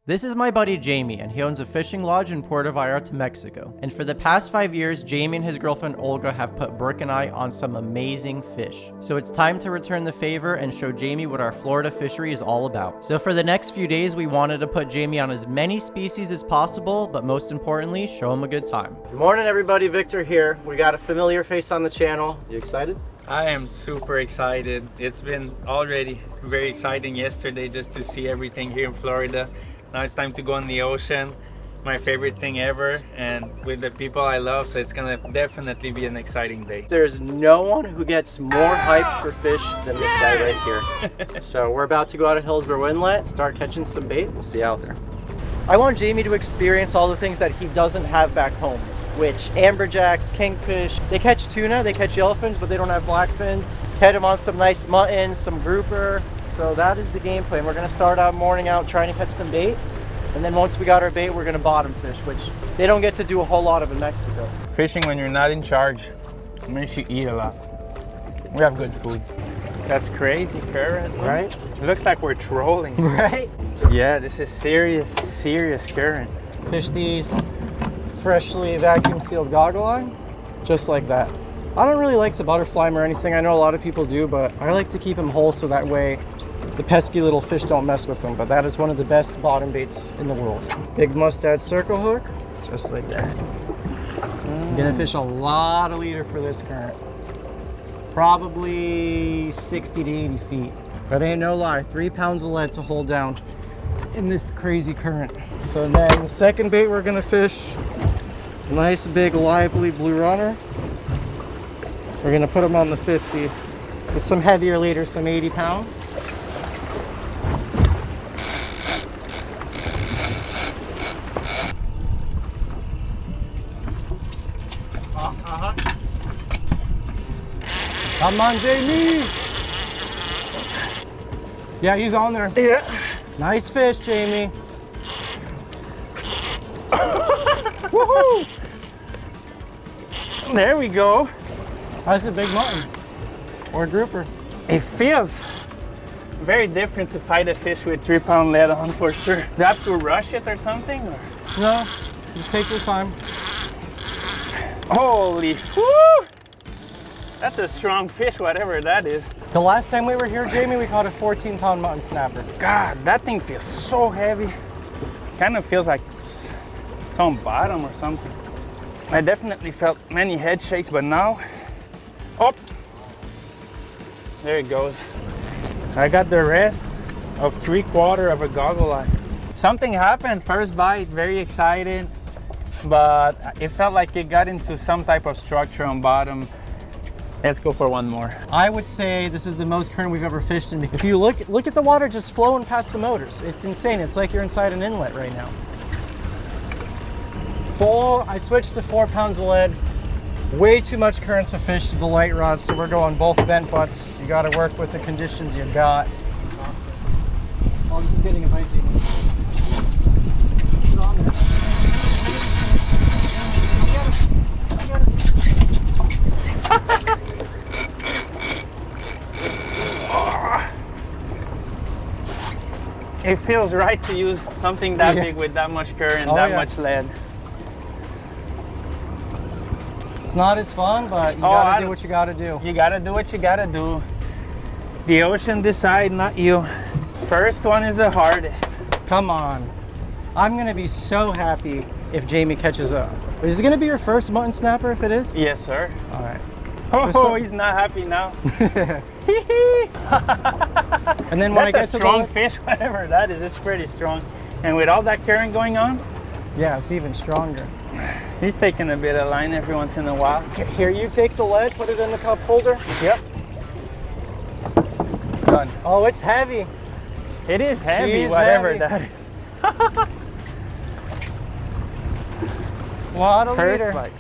This is my buddy Jamie, and he owns a fishing lodge in Puerto Vallarta, Mexico. And for the past 5 years, Jamie and his girlfriend Olga have put Burke and I on some amazing fish. So it's time to return the favor and show Jamie what our Florida fishery is all about. So for the next few days, we wanted to put Jamie on as many species as possible, but most importantly, show him a good time. Good morning, everybody. Victor here. We got a familiar face on the channel. You excited? I am super excited. It's been already very exciting yesterday just to see everything here in Florida. Now it's time to go in the ocean, my favorite thing ever, and with the people I love, so it's gonna definitely be an exciting day. There's no one who gets more hyped for fish than this guy right here. So we're about to go out of Hillsborough Inlet, start catching some bait. We'll see you out there. I want Jamie to experience all the things that he doesn't have back home, which amberjacks, kingfish, they catch tuna, they catch yellowfins, but they don't have blackfins. Catch them on some nice muttons, some grouper. So that is the game plan. We're gonna start out morning out trying to catch some bait. And then once we got our bait, we're gonna bottom fish, which they don't get to do a whole lot of in Mexico. Fishing when you're not in charge makes you eat a lot. We have good food. That's crazy current, right? It looks like we're trolling. Right? Yeah, this is serious current. Fish these freshly vacuum sealed goggle eye, just like that. I don't really like to butterfly them or anything. I know a lot of people do, but I like to keep them whole so that way the pesky little fish don't mess with them. But that is one of the best bottom baits in the world. Big mustad circle hook, just like that. You're gonna fish a lot of leader for this current. Probably 60 to 80 feet. But ain't no lie, 3 pounds of lead to hold down in this crazy current. So then the second bait we're gonna fish, nice big lively blue runner. We're gonna put them on the 50 with some heavier leader, some 80 pound. Come on, Jamie. Yeah, he's on there. Yeah. Nice fish, Jamie. Woohoo! There we go. That's a big mutton or grouper. It feels very different to fight a fish with 3 pound lead on, for sure. Do you have to rush it or something? Or? No, just take your time. Holy, whoo! That's a strong fish, whatever that is. The last time we were here, Jamie, we caught a 14 pound mutton snapper. God, that thing feels so heavy. Kind of feels like it's on bottom or something. I definitely felt many head shakes, but now, oh, there it goes. I got the rest of 3/4 of a goggle eye. Something happened, first bite, very excited, but it felt like it got into some type of structure on bottom. Let's go for one more. I would say this is the most current we've ever fished in. If you look at the water just flowing past the motors, it's insane. It's like you're inside an inlet right now. I switched to 4 pounds of lead. Way too much current to fish to the light rods, so we're going both bent butts. You got to work with the conditions you've got. Awesome. Oh, I'm just getting a bite. He's on there. It feels right to use something that big with that much current, that much lead. It's not as fun, but you gotta do what you gotta do. You gotta do what you gotta do. The ocean decide, not you. First one is the hardest. Come on. I'm gonna be so happy if Jamie catches up. Is it gonna be your first mutton snapper if it is? Yes, sir. All right. Oh, he's not happy now. And then when I get to strong fish, whatever that is, it's pretty strong. And with all that current going on, yeah, it's even stronger. He's taking a bit of line every once in a while. Here, you take the lead, put it in the cup holder. Yep. Done. Oh, it's heavy. It is heavy, whatever that is. Lot of First leader. bite.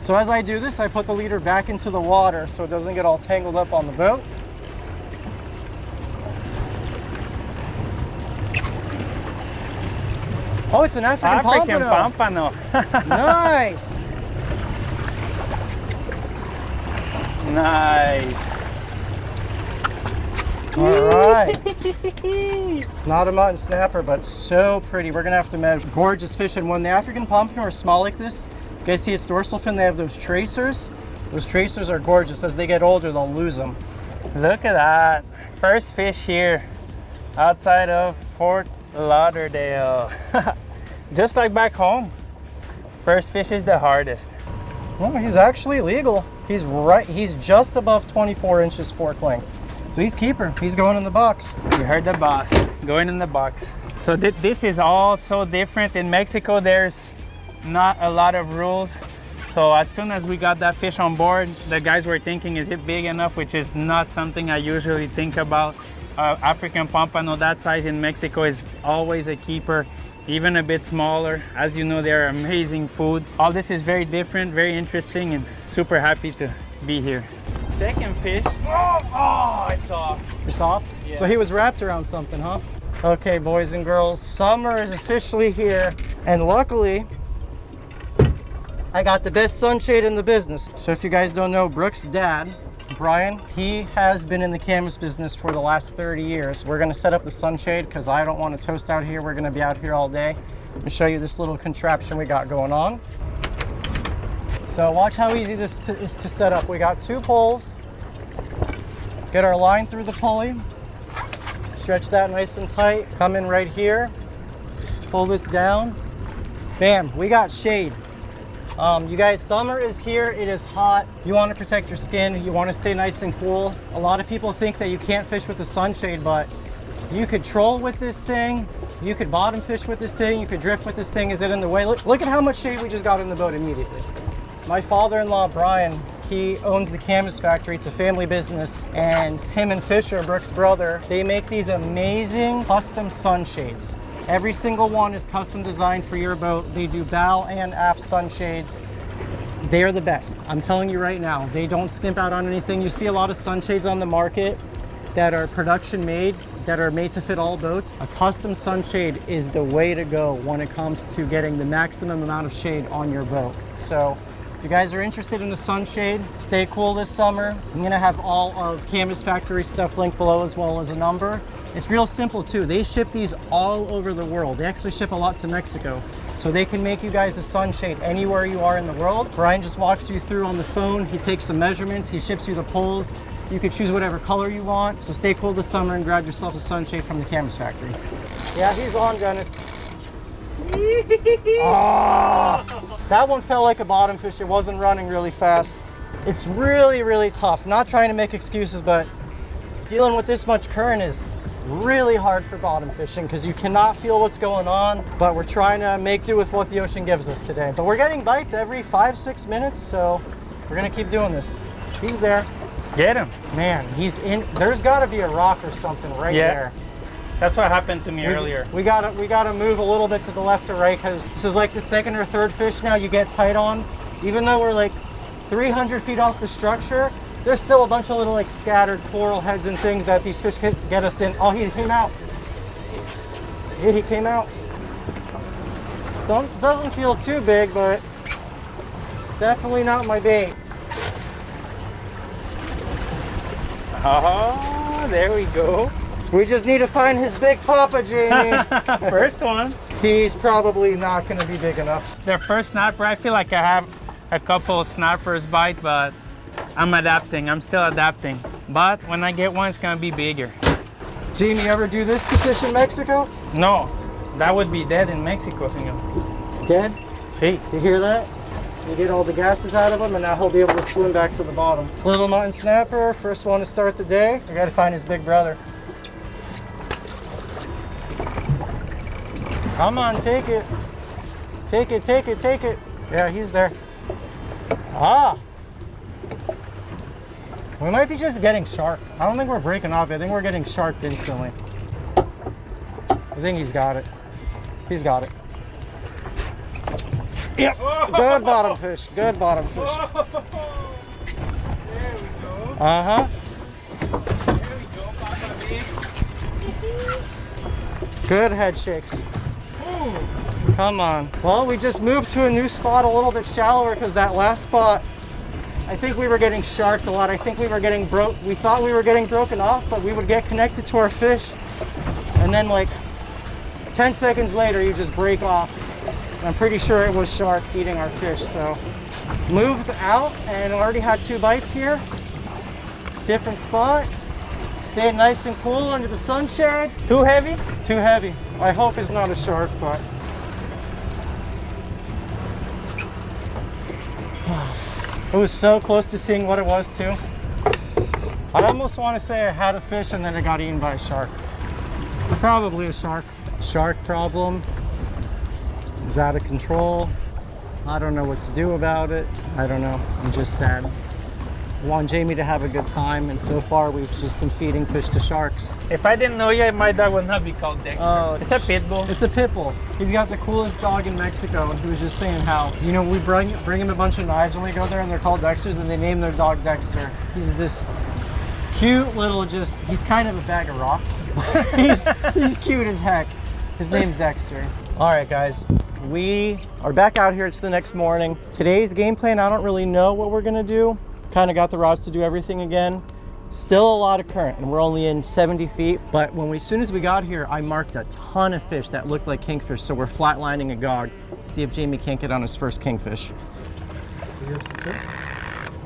So as I do this, I put the leader back into the water so it doesn't get all tangled up on the boat. Oh, it's an African pompano. Nice. Nice. All right. Not a mutton snapper, but so pretty. We're gonna have to measure. Gorgeous fish. And when the African pompano are small like this, you guys see its dorsal fin, they have those tracers. Those tracers are gorgeous. As they get older, they'll lose them. Look at that. First fish here outside of Fort Lauderdale. Just like back home. First fish is the hardest. Well, he's actually legal. He's right. He's just above 24 inches fork length. So he's keeper. He's going in the box. You heard the boss. Going in the box. So this is all so different. In Mexico, there's not a lot of rules. So as soon as we got that fish on board, the guys were thinking, is it big enough? Which is not something I usually think about. African pompano that size in Mexico is always a keeper, even a bit smaller. As you know, they're amazing food. All this is very different, very interesting, and super happy to be here. Second fish. Oh, it's off. It's off? Yeah. So he was wrapped around something, huh? Okay, boys and girls, summer is officially here, and luckily, I got the best sunshade in the business. So if you guys don't know, Brooke's dad, Brian, he has been in the canvas business for the last 30 years. We're gonna set up the sunshade because I don't want to toast out here. We're gonna be out here all day. I'll show you this little contraption we got going on. So watch how easy this is to set up. We got 2 poles. Get our line through the pulley. Stretch that nice and tight. Come in right here. Pull this down. Bam, we got shade. You guys, summer is here. It is hot. You want to protect your skin. You want to stay nice and cool. A lot of people think that you can't fish with the sunshade, but you could troll with this thing. You could bottom fish with this thing. You could drift with this thing. Is it in the way? Look at how much shade we just got in the boat immediately. My father-in-law, Brian, he owns the canvas factory. It's a family business, and him and Fisher, Brooke's brother, they make these amazing custom sunshades. Every single one is custom designed for your boat. They do bow and aft sunshades. They're the best. I'm telling you right now, they don't skimp out on anything. You see a lot of sunshades on the market that are production made, that are made to fit all boats. A custom sunshade is the way to go when it comes to getting the maximum amount of shade on your boat. So if you guys are interested in a sunshade, stay cool this summer. I'm gonna have all of Canvas Factory stuff linked below as well as a number. It's real simple too. They ship these all over the world. They actually ship a lot to Mexico. So they can make you guys a sunshade anywhere you are in the world. Brian just walks you through on the phone. He takes some measurements. He ships you the poles. You can choose whatever color you want. So stay cool this summer and grab yourself a sunshade from the Canvas Factory. Yeah, he's on, Dennis. Oh, that one felt like a bottom fish. It wasn't running really fast. It's really, really tough. Not trying to make excuses, but dealing with this much current is really hard for bottom fishing because you cannot feel what's going on, but we're trying to make do with what the ocean gives us today. But we're getting bites every 5-6 minutes, so we're gonna keep doing this. He's there. Get him. Man, he's in. There's gotta be a rock or something right there. That's what happened to me earlier. We gotta move a little bit to the left or right because this is like the second or third fish now you get tight on. Even though we're like 300 feet off the structure, there's still a bunch of little like scattered coral heads and things that these fish get us in. Oh, he came out. Yeah, he came out. Doesn't feel too big, but definitely not my bait. Oh, there we go. We just need to find his big papa, Jamie. First one. He's probably not gonna be big enough. The first snapper, I feel like I have a couple snappers bite, but I'm adapting. I'm still adapting. But when I get one, it's gonna be bigger. Jamie, you ever do this to fish in Mexico? No, that would be dead in Mexico, señor. Dead? See? You hear that? You get all the gases out of him, and now he'll be able to swim back to the bottom. Little mutton snapper, first one to start the day. I gotta find his big brother. Come on, take it. Take it, take it, take it. Yeah, he's there. Ah! We might be just getting sharked. I don't think we're breaking off. I think we're getting sharked instantly. I think he's got it. He's got it. Yep. Good bottom fish. Good bottom fish. There we go. Uh-huh. There we go, Papa Biggs. Good head shakes. Come on. Well, we just moved to a new spot a little bit shallower because that last spot I think we were getting sharked a lot. I think we thought we were getting broken off, but we would get connected to our fish, and then like 10 seconds later, you just break off. I'm pretty sure it was sharks eating our fish, so moved out and already had 2 bites here. Different spot. Stayed nice and cool under the sunshade. Too heavy? Too heavy. I hope it's not a shark, but it was so close to seeing what it was too. I almost want to say I had a fish and then it got eaten by a shark. Probably a shark. Shark problem is out of control. I don't know what to do about it. I don't know. I'm just sad. I want Jamie to have a good time, and so far we've just been feeding fish to sharks. If I didn't know yet, my dog would not be called Dexter. Oh, it's a pit bull. It's a pit bull. He's got the coolest dog in Mexico, and he was just saying how, you know, we bring him a bunch of knives when we go there, and they're called Dexters, and they name their dog Dexter. He's this cute little, he's kind of a bag of rocks. he's cute as heck. His name's Dexter. All right, guys, we are back out here. It's the next morning. Today's game plan, I don't really know what we're gonna do. Kind of got the rods to do everything again. Still a lot of current, and we're only in 70 feet. But as soon as we got here, I marked a ton of fish that looked like kingfish. So we're flatlining a gog. See if Jamie can't get on his first kingfish.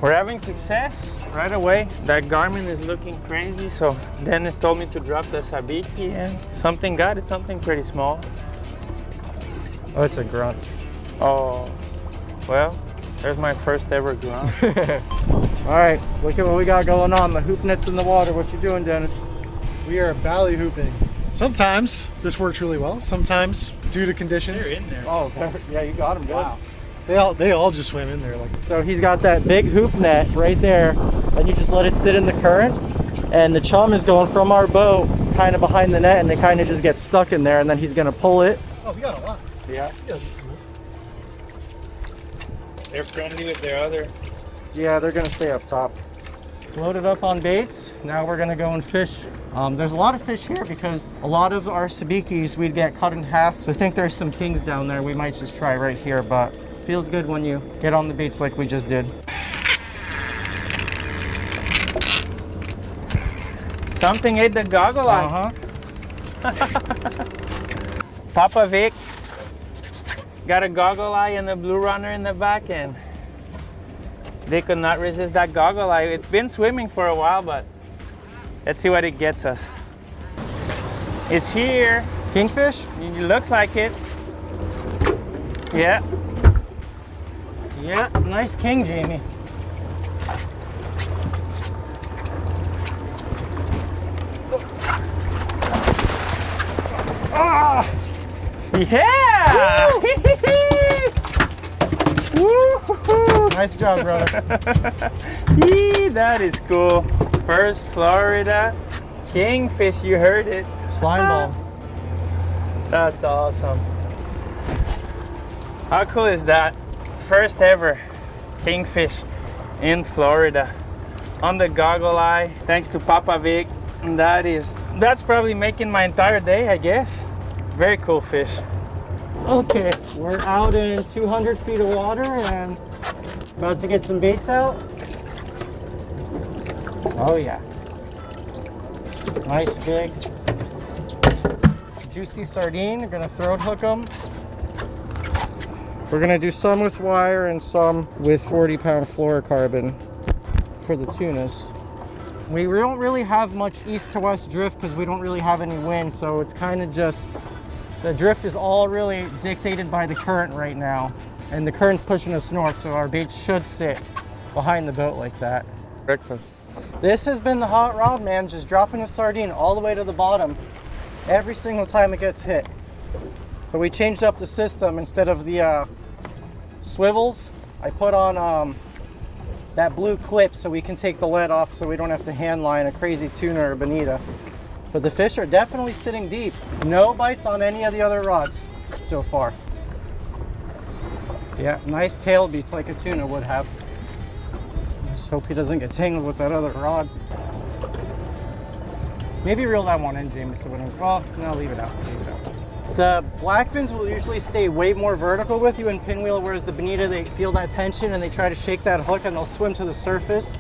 We're having success right away. That Garmin is looking crazy, so Dennis told me to drop the sabiki, and something got it, something pretty small. Oh, it's a grunt. Oh, well, there's my first ever grunt. All right, look at what we got going on. The hoop net's in the water. What you doing, Dennis? We are belly hooping. Sometimes this works really well. Sometimes, due to conditions, They're in there. Oh, yeah, you got him good. wow, they all just swim in there like. So he's got that big hoop net right there, and you just let it sit in the current, and the chum is going from our boat kind of behind the net, and they kind of just get stuck in there, and then he's gonna pull it. Oh, we got a lot. Yeah. Yeah, this is it. They're friendly with their other. Yeah, they're gonna stay up top. Loaded up on baits. Now we're gonna go and fish. There's a lot of fish here because a lot of our sabikis we'd get cut in half. So I think there's some kings down there. We might just try right here, but feels good when you get on the baits like we just did. Something ate the goggle eye. Papa Vic got a goggle eye and a blue runner in the back, and they could not resist that goggle eye. It's been swimming for a while, but let's see what it gets us. It's here. Kingfish? It looks like it. Yeah. Yeah, nice king, Jamie. Ah! Yeah! Woo-hoo-hoo. Nice job, brother. Yee, that is cool. First Florida kingfish, you heard it. Slime ball. That's awesome. How cool is that? First ever kingfish in Florida on the goggle eye, thanks to Papa Vic. And that's probably making my entire day, I guess. Very cool fish. Okay, we're out in 200 feet of water and about to get some baits out. Oh yeah. Nice big juicy sardine. We're gonna throat hook them. We're gonna do some with wire and some with 40-pound fluorocarbon for the tunas. We don't really have much east to west drift because we don't really have any wind, so it's kind of just, the drift is all really dictated by the current right now. And the current's pushing us north, so our bait should sit behind the boat like that. Breakfast. This has been the hot rod, man, just dropping a sardine all the way to the bottom every single time it gets hit. But we changed up the system. Instead of the swivels, I put on that blue clip so we can take the lead off so we don't have to hand line a crazy tuna or bonito. But the fish are definitely sitting deep. No bites on any of the other rods so far. Yeah, nice tail beats like a tuna would have. Just hope he doesn't get tangled with that other rod. Maybe reel that one in, Jamie, so we don't, well, no, leave it out, leave it out. The blackfins will usually stay way more vertical with you in pinwheel, whereas the bonito, they feel that tension and they try to shake that hook and they'll swim to the surface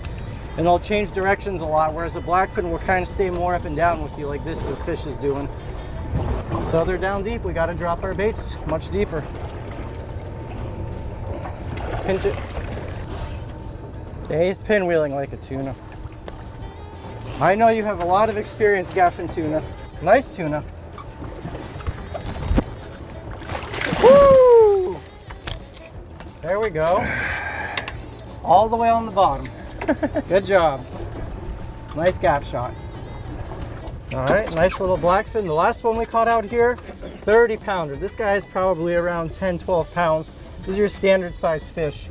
and they'll change directions a lot, whereas a blackfin will kind of stay more up and down with you like this the fish is doing. So they're down deep, we got to drop our baits much deeper. Pinch it. Yeah, he's pinwheeling like a tuna. I know you have a lot of experience gaffing tuna. Nice tuna. Woo! There we go. All the way on the bottom. Good job. Nice gaff shot. All right, nice little blackfin. The last one we caught out here, 30 pounder. This guy is probably around 10, 12 pounds. These are your standard size fish.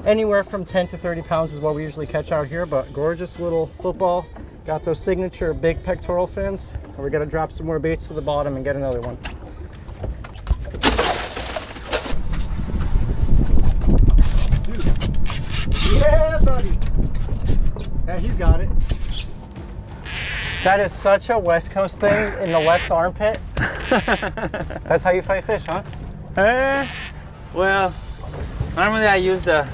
Anywhere from 10 to 30 pounds is what we usually catch out here, but gorgeous little football. Got those signature big pectoral fins. We're gonna drop some more baits to the bottom and get another one. Yeah, buddy. Yeah, he's got it. That is such a West Coast thing in the left armpit. That's how you fight fish, huh? Well, normally I use the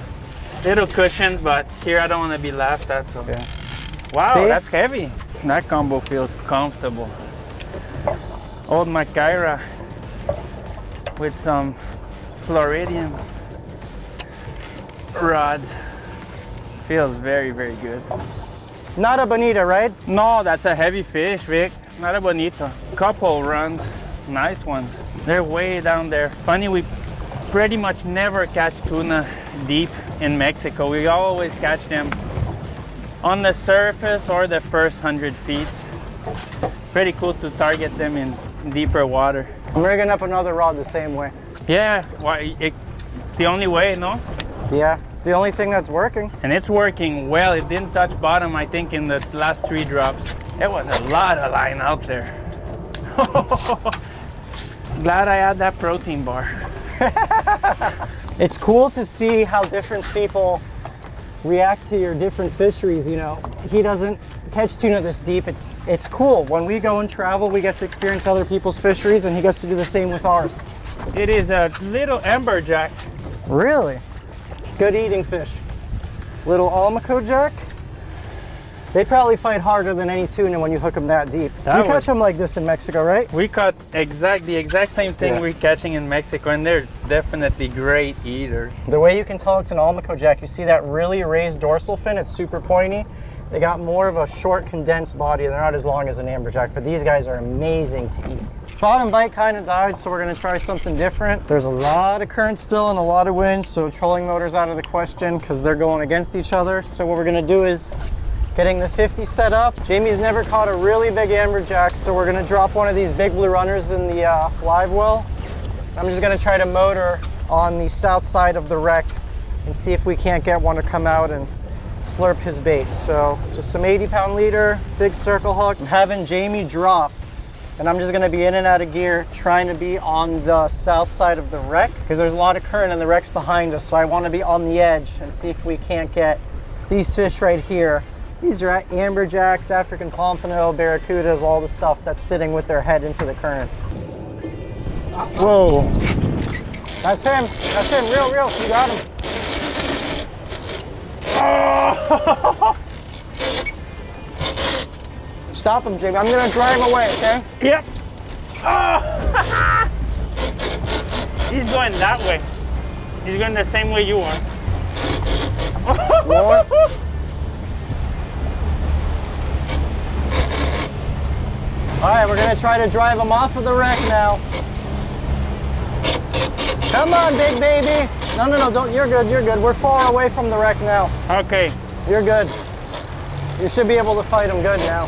little cushions, but here I don't want to be laughed at, so. Yeah. Wow, See? that's heavy. That combo feels comfortable. Old Macaira with some Floridian rods. Feels very, very good. Not a bonito, right? No, that's a heavy fish, Vic. Not a bonito. Couple runs, nice ones. They're way down there. It's funny, we pretty much never catch tuna deep in Mexico. We always catch them on the surface or the first 100 feet. Pretty cool to target them in deeper water. I'm rigging up another rod the same way. Yeah, why? It's the only way, no? Yeah, it's the only thing that's working. And it's working well. It didn't touch bottom, I think, in the last 3 drops. There was a lot of line out there. Glad I had that protein bar. It's cool to see how different people react to your different fisheries. You know, he doesn't catch tuna this deep. It's cool. When we go and travel, we get to experience other people's fisheries, and he gets to do the same with ours. It is a little amberjack. Really? Good eating fish. Little almaco-jack. They probably fight harder than any tuna when you hook them that deep. You catch them like this in Mexico, right? We caught the exact same thing we're catching in Mexico, and they're definitely great eaters. The way you can tell it's an almaco-jack, you see that really raised dorsal fin, it's super pointy. They got more of a short, condensed body. They're not as long as an amberjack, but these guys are amazing to eat. Bottom bite kind of died, so we're gonna try something different. There's a lot of current still and a lot of wind, so trolling motor's out of the question because they're going against each other. So what we're gonna do is getting the 50 set up. Jamie's never caught a really big amberjack, so we're gonna drop one of these big blue runners in the live well. I'm just gonna try to motor on the south side of the wreck and see if we can't get one to come out and slurp his bait. So just some 80-pound leader, big circle hook. I'm having Jamie drop, and I'm just gonna be in and out of gear trying to be on the south side of the wreck because there's a lot of current and the wreck's behind us, so I wanna be on the edge and see if we can't get these fish right here. These are amberjacks, African pompano, barracudas, all the stuff that's sitting with their head into the current. Whoa. That's him, real, you got him. Oh. Stop him, Jamie, I'm gonna drive away, okay? Yep. Oh. He's going that way. He's going the same way you are. More. All right, we're gonna try to drive him off of the wreck now. Come on, big baby. No, don't, you're good. We're far away from the wreck now. Okay. You're good. You should be able to fight him good now.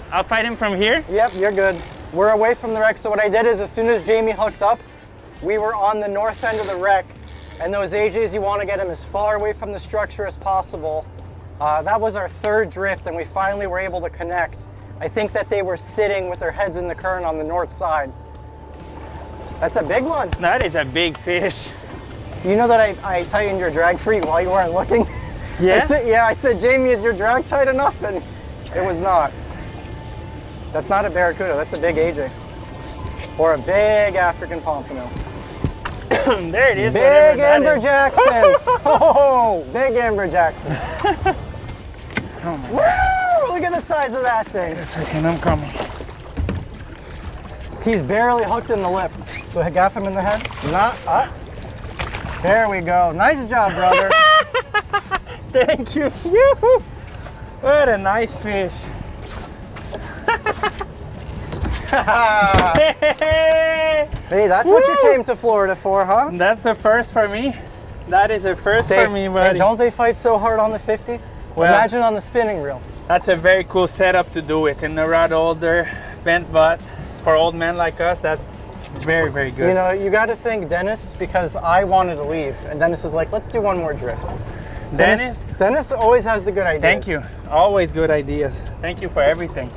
I'll fight him from here? Yep, you're good. We're away from the wreck, so what I did is as soon as Jamie hooked up, we were on the north end of the wreck, and those AJs, you wanna get them as far away from the structure as possible. That was our 3rd drift, and we finally were able to connect. I think that they were sitting with their heads in the current on the north side. That's a big one. That is a big fish. You know that I tightened your drag free while you weren't looking? Yeah? I said, Jamie, is your drag tight enough? And it was not. That's not a barracuda, that's a big AJ. or a big African pompano. There it is. Big Amberjack. Oh, big Amberjack. Oh my God. Woo! Look at the size of that thing. Wait a second, I'm coming. He's barely hooked in the lip. So I gaff him in the head. Not up. There we go. Nice job, brother. Thank you. Yoo-hoo. What a nice fish. Hey, that's what you came to Florida for, huh? That's the first for me. That is a first for me, buddy. Hey, don't they fight so hard on the 50? Well, imagine on the spinning reel. That's a very cool setup to do it in the rod holder, bent butt. For old men like us, that's very, very good. You know, you got to thank Dennis because I wanted to leave, and Dennis is like, let's do one more drift. Dennis always has the good ideas. Thank you. Always good ideas. Thank you for everything.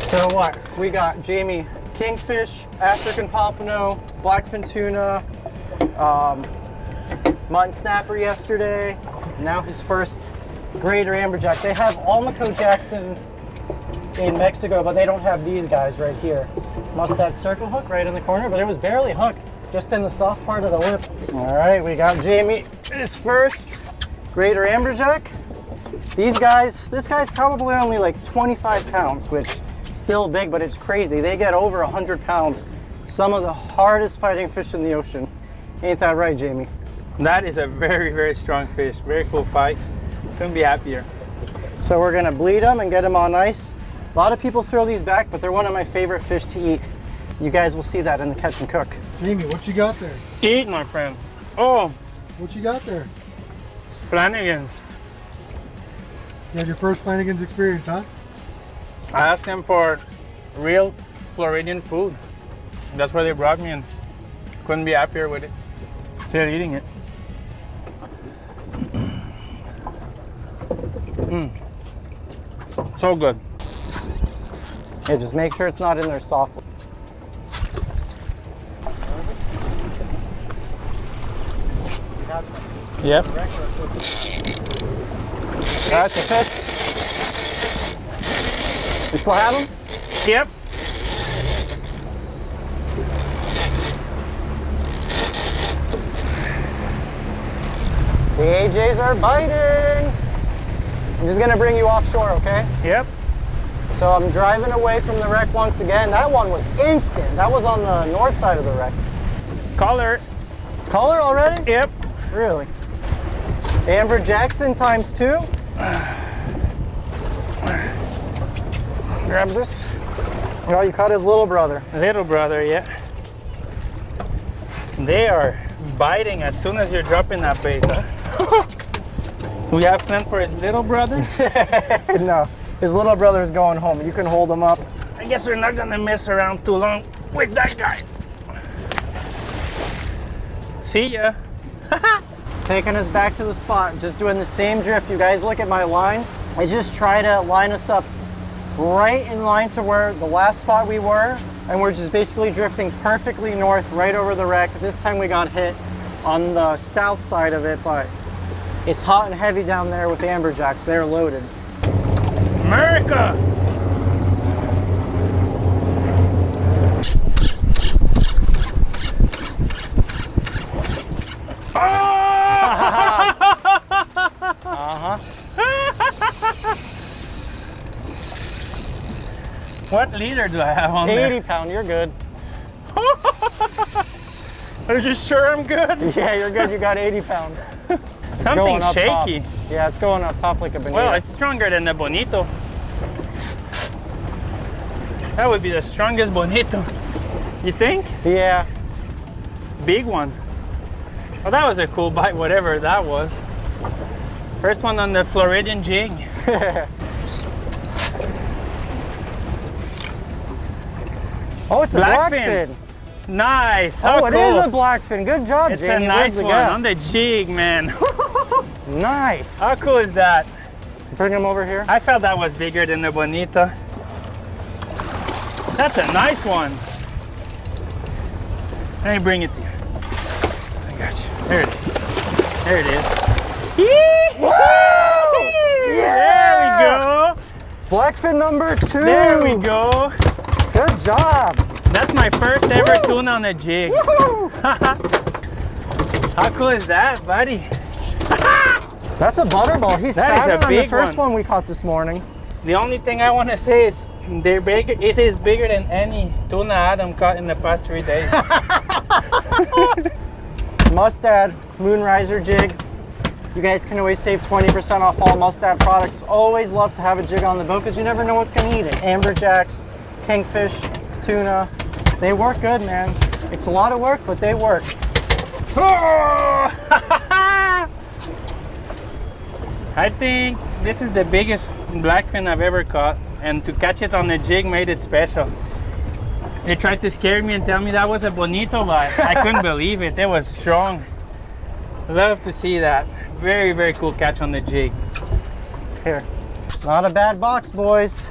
So what? We got Jamy kingfish, African pompano, blackfin tuna, mutton snapper yesterday. Now his first greater amberjack. They have Almaco Jackson in Mexico, but they don't have these guys right here. Mustad circle hook right in the corner, but it was barely hooked, just in the soft part of the lip. All right, we got Jamy his first greater amberjack. These guys, this guy's probably only like 25 pounds, which still big, but it's crazy. They get over 100 pounds. Some of the hardest fighting fish in the ocean. Ain't that right, Jamy? That is a very, very strong fish. Very cool fight. Couldn't be happier. So we're gonna bleed them and get them on ice. A lot of people throw these back, but they're one of my favorite fish to eat. You guys will see that in the catch and cook. Jamy, what you got there? Eat, my friend. Oh, What you got there? Flanagan's. You had your first Flanagan's experience, huh? I asked them for real Floridian food. That's where they brought me, and couldn't be happier with it. Still eating it. So good. Yeah, just make sure it's not in there softly. Yep. That's a fish. You still have them? Yep. The AJs are biting. I'm just gonna bring you offshore, okay? Yep. So I'm driving away from the wreck once again. That one was instant. That was on the north side of the wreck. Color. Color already? Yep. Really? Amber Jackson times 2. Grab this. Oh, you caught his little brother. Little brother, yeah. They are biting as soon as you're dropping that bait, huh? We have planned for his little brother? No, his little brother is going home. You can hold him up. I guess we're not gonna mess around too long with that guy. See ya. Taking us back to the spot, just doing the same drift. You guys look at my lines. I just try to line us up right in line to where the last spot we were, and we're just basically drifting perfectly north right over the wreck. This time we got hit on the south side of it, but it's hot and heavy down there with the amberjacks. They're loaded. America! What leader do I have on 80 pound, you're good. Are you sure I'm good? Yeah, you're good. You got 80 pound. Something Going up shaky. top. Yeah, it's going up top like a bonito. Well, it's stronger than the bonito. That would be the strongest bonito. You think? Yeah. Big one. Well, that was a cool bite, whatever that was. First one on the Floridian jig. Oh, it's a Blackfin. blackfin. Nice. How Oh, it cool. is a blackfin. Good job, It's Jamie. a nice Where's the one gaff? on the jig, man. Nice. How cool is that? Bring him over here. I felt that was bigger than the bonito. That's a nice one. Let me bring it to you. I got you. There it is. There it is. Woo! There we go. Blackfin number 2. There we go. Good job. That's my first ever tuna on a jig. How cool is that, buddy? That's a butterball. He's That is fatter a than the big first one. one we caught this morning. The only thing I want to say is they're bigger. It is bigger than any tuna Adam caught in the past 3 days. Mustad Moonriser jig. You guys can always save 20% off all Mustad products. Always love to have a jig on the boat because you never know what's going to eat it. Amberjacks, kingfish, tuna. They work good, man. It's a lot of work, but they work. I think this is the biggest blackfin I've ever caught, and to catch it on the jig made it special. They tried to scare me and tell me that was a bonito, but I couldn't believe it. It was strong. Love to see that. Very, very cool catch on the jig. Here. Not a bad box, boys.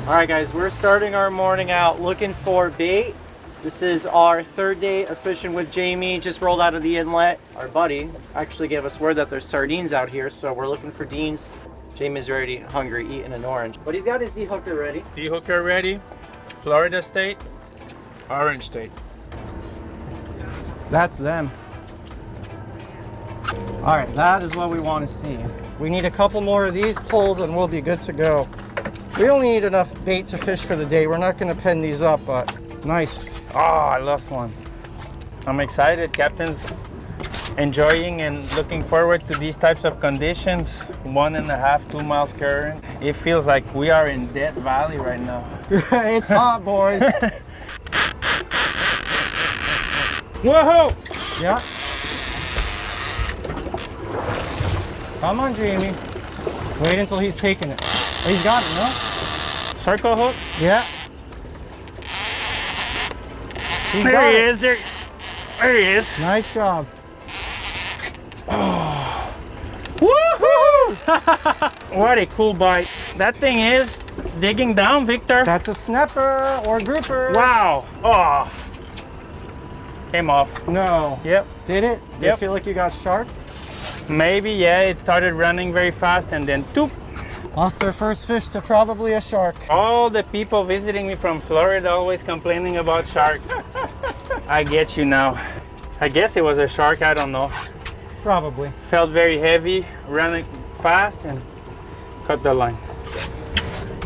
All right, guys, we're starting our morning out looking for bait. This is our third day of fishing with Jamie. Just rolled out of the inlet. Our buddy actually gave us word that there's sardines out here, so we're looking for Deans. Jamie's already hungry, eating an orange, but he's got his D-hooker ready. D-hooker ready. Florida State, Orange State. That's them. All right, that is what we want to see. We need a couple more of these pulls and we'll be good to go. We only need enough bait to fish for the day. We're not going to pen these up, but nice. Oh, I lost one. I'm excited. Captain's enjoying and looking forward to these types of conditions. 1.5, 2 miles current. It feels like we are in Death Valley right now. It's hot, boys. Whoa! Yeah. Come on, Jamie. Wait until he's taking it. Oh, he's got it, no? Circle hook. Yeah. He's There got he it. is. There he is. Nice job. Woohoo! What a cool bite. That thing is digging down, Victor. That's a snapper or grouper. Wow. Oh. Came off. No. Yep. Did it? Did Yep. it feel like you got sharked? Maybe, yeah. It started running very fast and then toop. Lost their first fish to probably a shark. All the people visiting me from Florida always complaining about shark. I get you now. I guess it was a shark, I don't know. Probably. Felt very heavy, running fast and cut the line.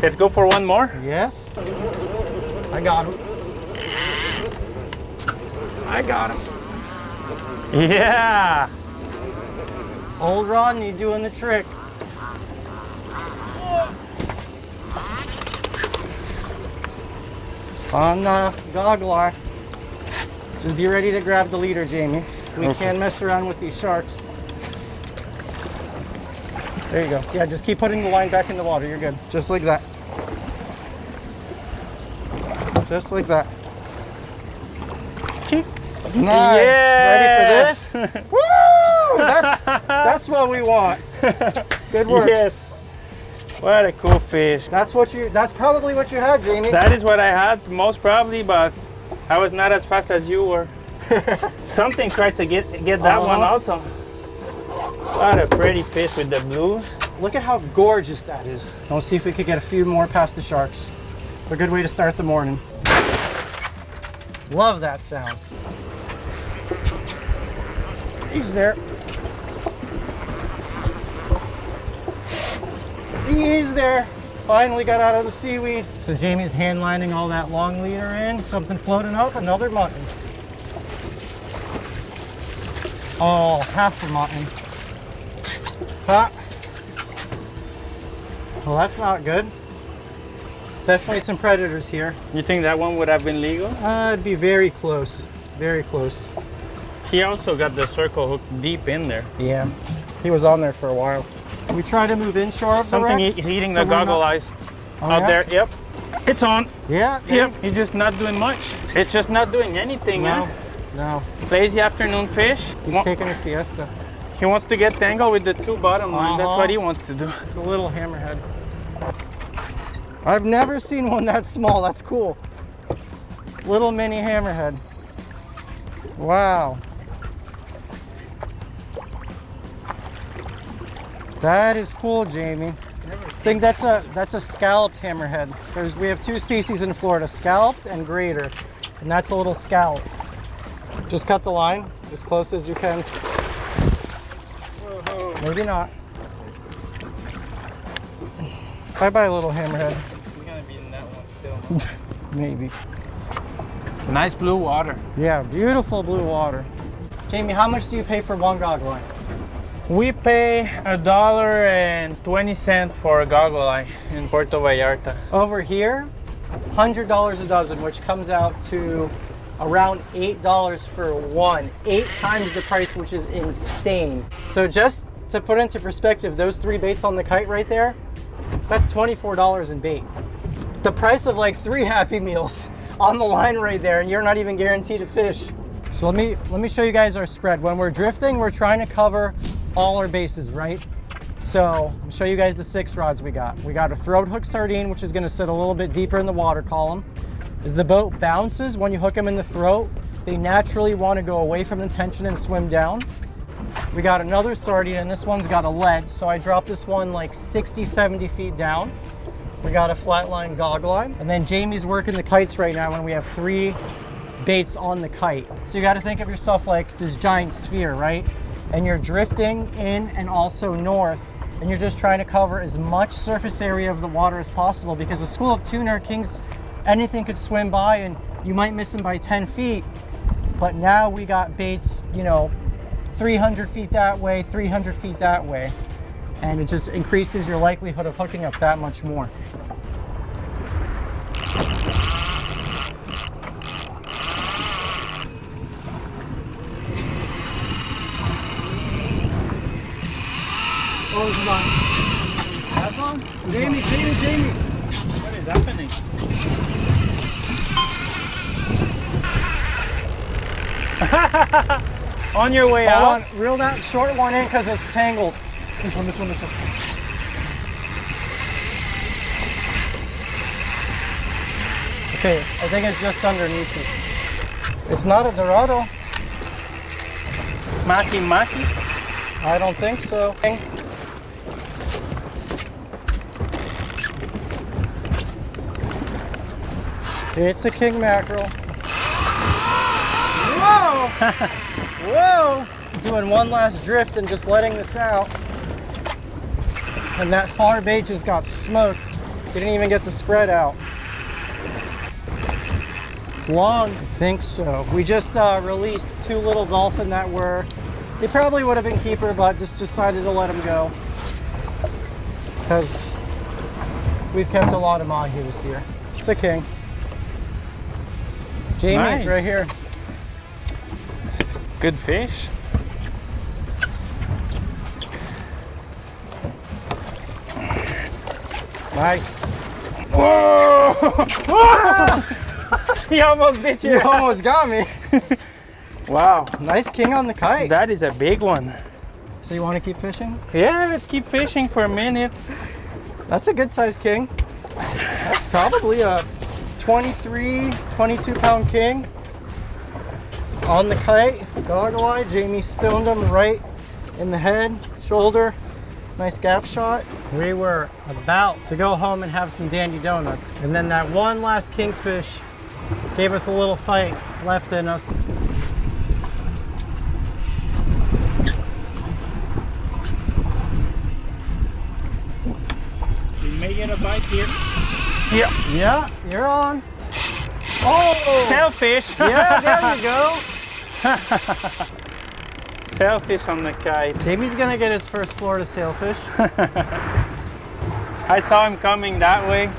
Let's go for one more. Yes. I got him. I got him. Yeah. Old Rodney doing the trick. On the goggler. Just be ready to grab the leader, Jamie. We can't mess around with these sharks. There you go. Yeah, just keep putting the line back in the water. You're good. Just like that. Just like that. Cheek. Nice. Yes. Ready for this? Woo! That's what we want. Good work. Yes. What a cool fish. That's probably what you had, Jamie. That is what I had, most probably, but I was not as fast as you were. Something tried to get that one also. What a pretty fish with the blues. Look at how gorgeous that is. Let's see if we could get a few more past the sharks. A good way to start the morning. Love that sound. He's there. He's there. Finally got out of the seaweed. So Jamie's hand lining all that long leader in. Something floating up, another mutton. Oh, half a mutton. Ha. Well, that's not good. Definitely some predators here. You think that one would have been legal? It'd be very close. Very close. He also got the circle hook deep in there. Yeah. He was on there for a while. We try to move inshore of the Something wreck, he's eating so the we're goggle not- eyes Oh, out yeah? there. Yep. It's on. Yeah. Yep. He's just not doing much. It's just not doing anything. No. Huh? No. Lazy afternoon fish. He's taking a siesta. He wants to get tangled with the two bottom line. That's what he wants to do. It's a little hammerhead. I've never seen one that small. That's cool. Little mini hammerhead. Wow. That is cool, Jamie. think that's a scalloped hammerhead. We have two species in Florida, scalloped and greater, and that's a little scalloped. Just cut the line as close as you can. Whoa. Maybe not. Bye-bye, little hammerhead. We're gonna be in that one still. Maybe. Nice blue water. Yeah, beautiful blue water. Jamie, how much do you pay for one goggle eye? We pay $1.20 for a goggle eye in Puerto Vallarta. Over here, $100 a dozen, which comes out to around $8 for one. 8 times the price, which is insane. So just to put into perspective, those 3 baits on the kite right there, that's $24 in bait. The price of like 3 Happy Meals on the line right there, and you're not even guaranteed to fish. So let me show you guys our spread. When we're drifting, we're trying to cover all our bases, right? So I'll show you guys the 6 rods we got. We got a throat hook sardine, which is gonna sit a little bit deeper in the water column. As the boat bounces, when you hook them in the throat, they naturally wanna go away from the tension and swim down. We got another sardine, and this one's got a lead, so I dropped this one like 60, 70 feet down. We got a flatline goggle eye, and then Jamie's working the kites right now, and we have 3 baits on the kite. So you got to think of yourself like this giant sphere, right? And you're drifting in and also north, and you're just trying to cover as much surface area of the water as possible, because a school of tuna or kings, anything could swim by and you might miss them by 10 feet. But now we got baits, you know, 300 feet that way, 300 feet that way. And it just increases your likelihood of hooking up that much more. Oh, it's on. That's on? Jamie. What is happening? On your way Hold out. on, reel that short one in because it's tangled. This one. Okay, I think it's just underneath it. It's not a dorado. Mahi. I don't think so. It's a king mackerel. Whoa! Whoa! Doing one last drift and just letting this out. And that far bait just got smoked. Didn't even get the spread out. It's long. I think so. We just released 2 little dolphin that they probably would have been keeper, but just decided to let them go. Because we've kept a lot of mahi this year. It's a king. Jamie's Nice. right here. Good fish. Nice. Whoa! He almost bit you. You almost got me. Wow, Nice king on the kite. that is a big one. So you want to keep fishing? Yeah, let's keep fishing for a minute. That's a good sized king. That's probably a 23, 22 pound king. On the kite, goggle eye. Jamie stoned him right in the head, shoulder. Nice gaff shot. We were about to go home and have some dandy donuts. And then that one last kingfish gave us a little fight left in us. We may get a bite here. Yeah, you're on. Oh! Sailfish. Yeah, there you go. Sailfish on the kite. Jamie's gonna get his first Florida sailfish. I saw him coming that way,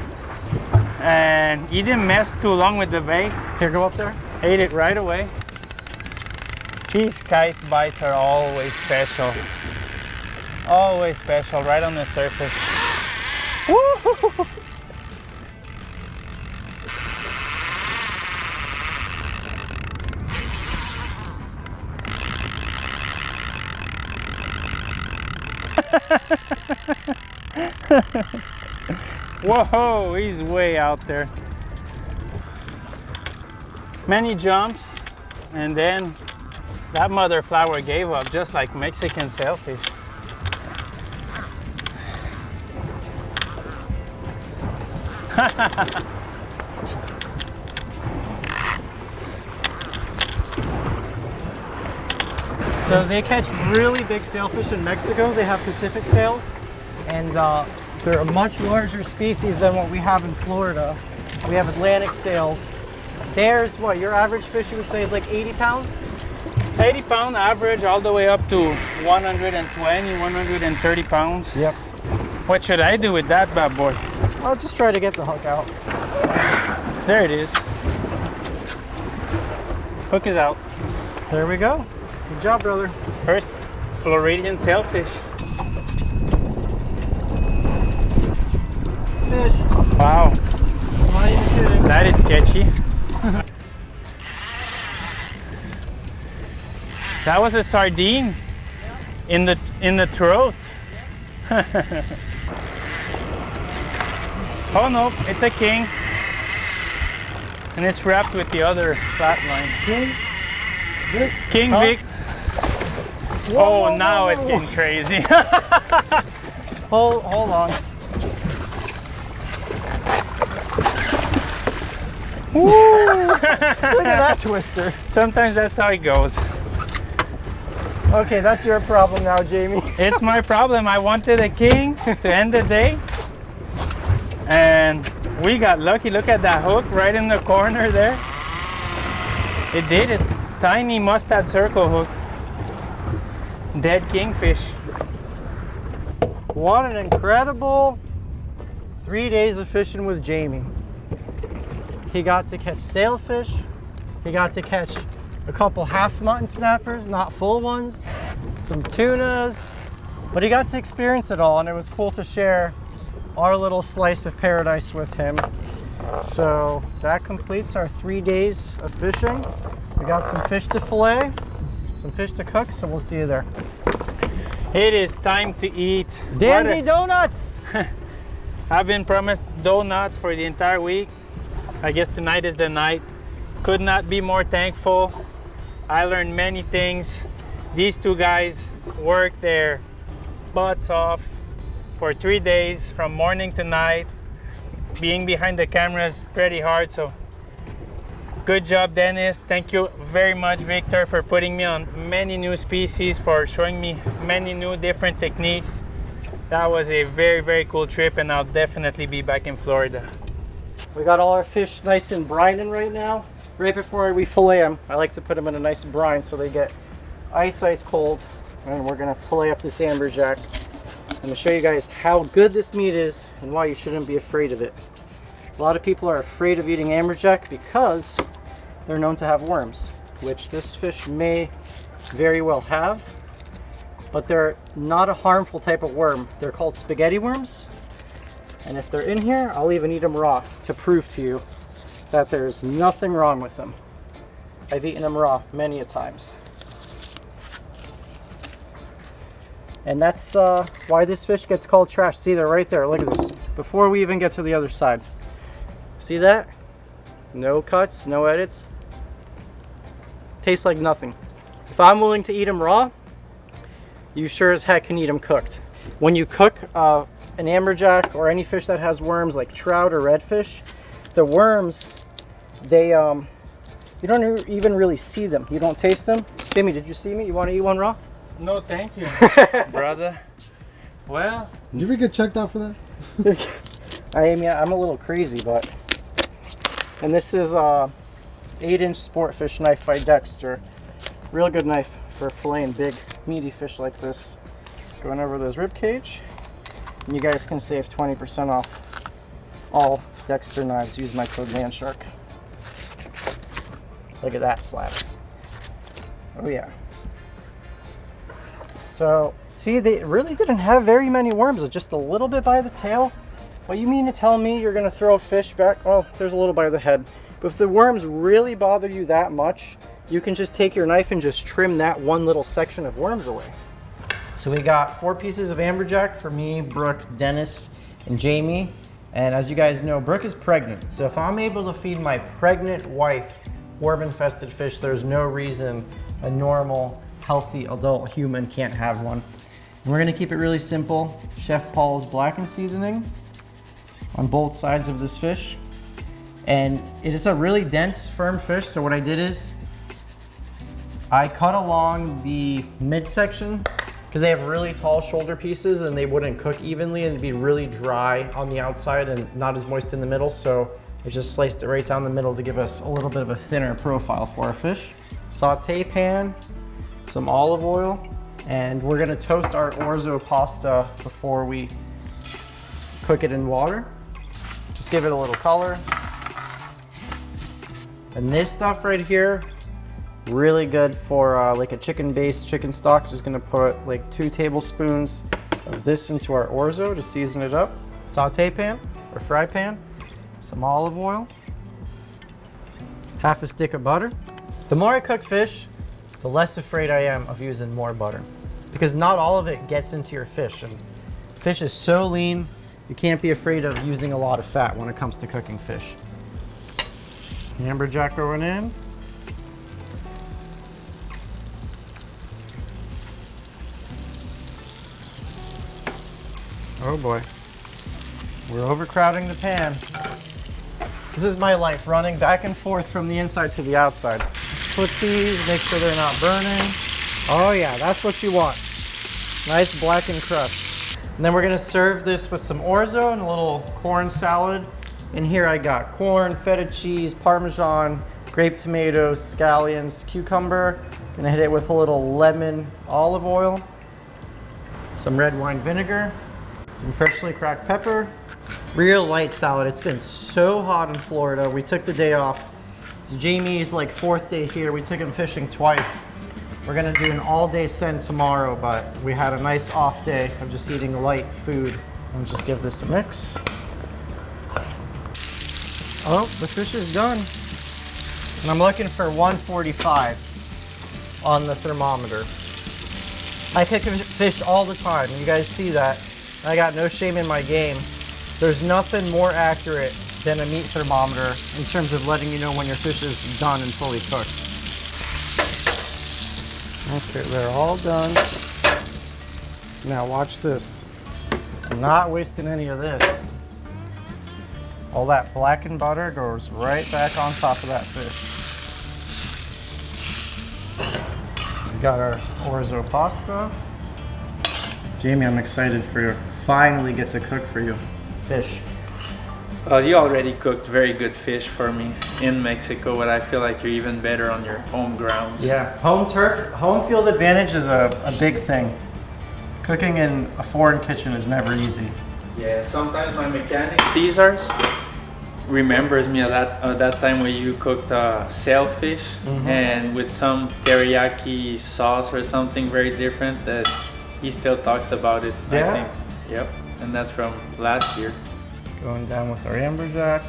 and he didn't mess too long with the bait. Here, go up there. Ate it right away. These kite bites are always special. Always special, right on the surface. Woo! Whoa, he's way out there. Many jumps, and then that mother flower gave up, just like Mexican sailfish. So they catch really big sailfish in Mexico. They have Pacific sails, and they're a much larger species than what we have in Florida. We have Atlantic sails. There's what, your average fish you would say is like 80 pounds? 80 pound average all the way up to 120, 130 pounds. Yep. What should I do with that bad boy? I'll just try to get the hook out. There it is. Hook is out. There we go. Good job, brother. First Floridian sailfish. Fish. Wow, I'm not even kidding. that is sketchy. That was a sardine in the throat. Oh no, it's a king. And it's wrapped with the other flat line. King? Vic? King Huh? Vic. Whoa, Oh, now whoa, it's whoa. getting crazy. Hold on. Look at that twister. Sometimes that's how it goes. Okay, that's your problem now, Jamie. It's my problem. I wanted a king to end the day. And we got lucky. Look at that hook right in the corner there. It did it. Tiny mustard circle hook. Dead kingfish. What an incredible 3 days of fishing with Jamie. He got to catch sailfish. He got to catch a couple half mutton snappers, not full ones, some tunas, but he got to experience it all, and it was cool to share our little slice of paradise with him. So that completes our 3 days of fishing. We got some fish to fillet, some fish to cook, so we'll see you there. It is time to eat. Dandy donuts! I've been promised donuts for the entire week. I guess tonight is the night. Could not be more thankful. I learned many things. These two guys worked their butts off for 3 days from morning to night. Being behind the camera is pretty hard, so good job, Dennis. Thank you very much, Victor, for putting me on many new species, for showing me many new different techniques. That was a very, very cool trip, and I'll definitely be back in Florida. We got all our fish nice and brining right now. Right before we fillet them, I like to put them in a nice brine so they get ice cold. And we're gonna fillet up this amberjack. I'm gonna show you guys how good this meat is and why you shouldn't be afraid of it. A lot of people are afraid of eating amberjack because they're known to have worms, which this fish may very well have, but they're not a harmful type of worm. They're called spaghetti worms. And if they're in here, I'll even eat them raw to prove to you that there's nothing wrong with them. I've eaten them raw many a times. And that's why this fish gets called trash. See, they're right there, look at this. Before we even get to the other side. See that? No cuts, no edits. Tastes like nothing. If I'm willing to eat them raw, you sure as heck can eat them cooked. When you cook an amberjack or any fish that has worms like trout or redfish, the worms, they you don't even really see them. You don't taste them. Jimmy, did you see me? You want to eat one raw? No, thank you, brother. Well, Did you ever get checked out for that? I mean, I'm a little crazy, but. And this is a 8-inch sportfish knife by Dexter. Real good knife for filleting big, meaty fish like this. Going over those rib cage, and you guys can save 20% off all Dexter knives. Use my code MANSHARK. Look at that slab. Oh yeah. So, see, they really didn't have very many worms, just a little bit by the tail. What you mean to tell me you're gonna throw a fish back? Oh, there's a little by the head. But if the worms really bother you that much, you can just take your knife and just trim that one little section of worms away. So we got 4 pieces of amberjack for me, Brooke, Dennis, and Jamie. And as you guys know, Brooke is pregnant. So if I'm able to feed my pregnant wife worm-infested fish, there's no reason a normal, healthy adult human can't have one. And we're gonna keep it really simple. Chef Paul's blackened seasoning on both sides of this fish. And it is a really dense, firm fish. So what I did is I cut along the midsection because they have really tall shoulder pieces and they wouldn't cook evenly and it'd be really dry on the outside and not as moist in the middle. So I just sliced it right down the middle to give us a little bit of a thinner profile for our fish. Saute pan, some olive oil, and we're gonna toast our orzo pasta before we cook it in water. Just give it a little color. And this stuff right here, really good for like a chicken-based chicken stock. Just gonna put like 2 tablespoons of this into our orzo to season it up. Saute pan or fry pan, some olive oil, half a stick of butter. The more I cook fish, the less afraid I am of using more butter because not all of it gets into your fish. And fish is so lean, you can't be afraid of using a lot of fat when it comes to cooking fish. Amberjack going in. Oh boy, we're overcrowding the pan. This is my life, running back and forth from the inside to the outside. Let's flip these, make sure they're not burning. Oh yeah, that's what you want. Nice blackened crust. And then we're gonna serve this with some orzo and a little corn salad. And here I got corn, feta cheese, Parmesan, grape tomatoes, scallions, cucumber. Gonna hit it with a little lemon olive oil, some red wine vinegar, some freshly cracked pepper. Real light salad. It's been so hot in Florida. We took the day off. It's Jamie's like 4th day here. We took him fishing twice. We're gonna do an all-day send tomorrow, but we had a nice off day of just eating light food. I'll just give this a mix. Oh, the fish is done. And I'm looking for 145 on the thermometer. I cook fish all the time. You guys see that. I got no shame in my game. There's nothing more accurate than a meat thermometer in terms of letting you know when your fish is done and fully cooked. Okay, they're all done. Now watch this. I'm not wasting any of this. All that blackened butter goes right back on top of that fish. We got our orzo pasta. Jamie, I'm excited for you. Finally get to cook for you. Fish. You already cooked very good fish for me in Mexico, but I feel like you're even better on your home grounds. Yeah, home turf, home field advantage is a big thing. Cooking in a foreign kitchen is never easy. Yeah, sometimes my mechanic Caesars remembers me of that time where you cooked sailfish and with some teriyaki sauce or something very different that he still talks about it. Yeah? I think. Yep, and that's from last year. Going down with our amberjack.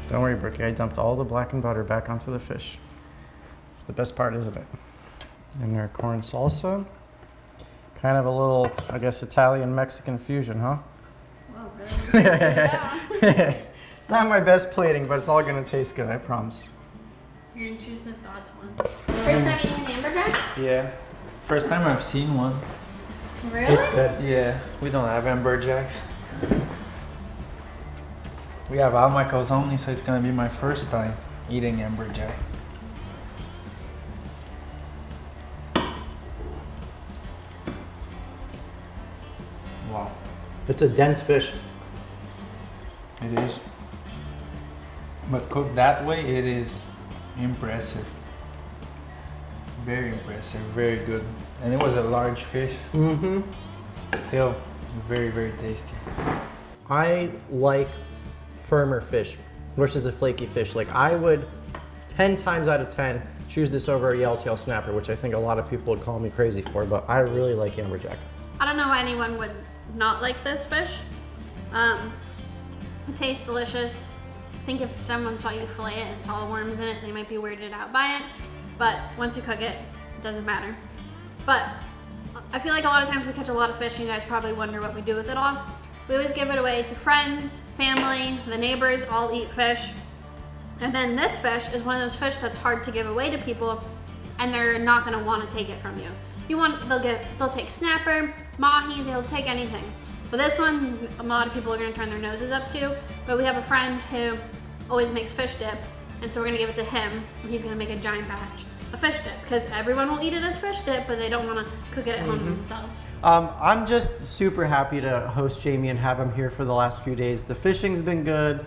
Don't worry, Brookie, I dumped all the blackened butter back onto the fish. It's the best part, isn't it? And our corn salsa. Kind of a little, I guess, Italian-Mexican fusion, huh? Well, really? It's not my best plating, but it's all gonna taste good, I promise. You're gonna choose the thoughts one. First time eating an amberjack? Yeah, first time I've seen one. Really? It's good. Yeah, we don't have amberjacks. We have almacos only, so it's gonna be my first time eating amberjack. Wow, It's a dense fish. it is. But cooked that way, it is impressive. Very impressive, very good. And it was a large fish. Mm-hmm. Still very, very tasty. I like firmer fish versus a flaky fish. Like I would 10 times out of 10 choose this over a yellowtail snapper, which I think a lot of people would call me crazy for, but I really like amberjack. I don't know why anyone would not like this fish. It tastes delicious. I think if someone saw you fillet it and saw the worms in it, they might be weirded out by it. But once you cook it, it doesn't matter. But I feel like a lot of times we catch a lot of fish and you guys probably wonder what we do with it all. We always give it away to friends, family, the neighbors all eat fish. And then this fish is one of those fish that's hard to give away to people and they're not gonna wanna take it from you. they'll take snapper, mahi, they'll take anything. But this one, a lot of people are gonna turn their noses up to, but we have a friend who always makes fish dip, and so we're gonna give it to him, and he's gonna make a giant batch of fish dip, because everyone will eat it as fish dip, but they don't wanna cook it at home themselves. I'm just super happy to host Jamy and have him here for the last few days. The fishing's been good.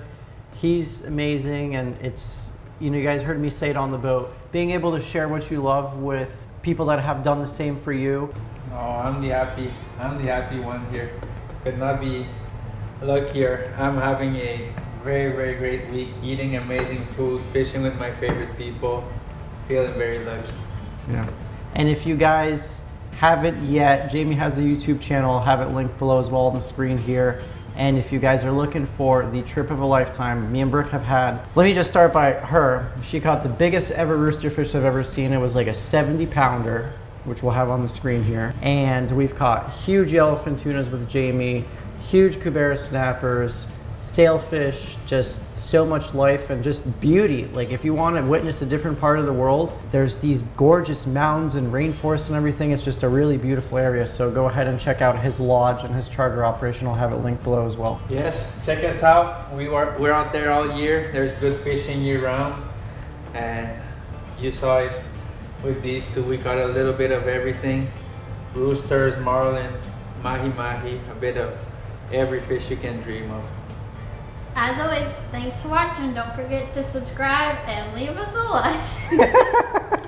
He's amazing, and it's, you know, you guys heard me say it on the boat, being able to share what you love with people that have done the same for you. Oh, I'm the happy one here. Could not be luckier. I'm having a very, very great week, eating amazing food, fishing with my favorite people, feeling very lucky. Yeah. And if you guys haven't yet, Jamy has a YouTube channel. I'll have it linked below as well on the screen here. And if you guys are looking for the trip of a lifetime, me and Brooke have had, let me just start by her. She caught the biggest ever rooster fish I've ever seen. It was like a 70 pounder, which we'll have on the screen here. And we've caught huge yellowfin tunas with Jamy, huge cubera snappers, sailfish, just so much life and just beauty. Like if you want to witness a different part of the world, there's these gorgeous mountains and rainforests and everything. It's just a really beautiful area. So go ahead and check out his lodge and his charter operation. I'll have it linked below as well. Yes, check us out. We're out there all year. There's good fishing year round, and you saw it with these two. We caught a little bit of everything: roosters, marlin, mahi, a bit of every fish you can dream of. As always, thanks for watching. Don't forget to subscribe and leave us a like.